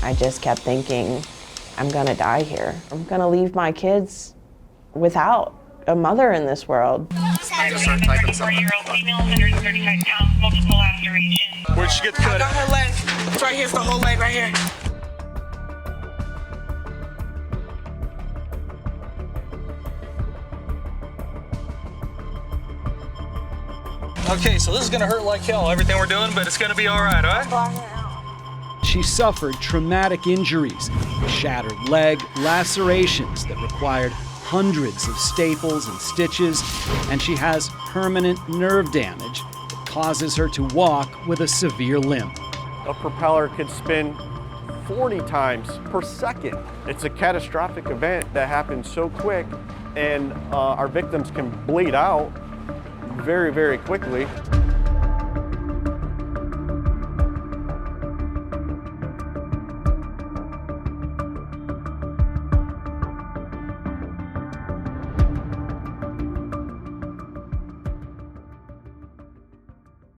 I just kept thinking, I'm gonna die here. I'm gonna leave my kids without a mother in this world. Where'd she get cut? I got her leg. It's right here. It's the whole leg right here. Okay, so this is gonna hurt like hell, everything we're doing, but it's gonna be all right, all right? She suffered traumatic injuries, a shattered leg, lacerations that required hundreds of staples and stitches, and she has permanent nerve damage that causes her to walk with a severe limp. A propeller could spin 40 times per second. It's a catastrophic event that happens so quick, and our victims can bleed out very, very quickly.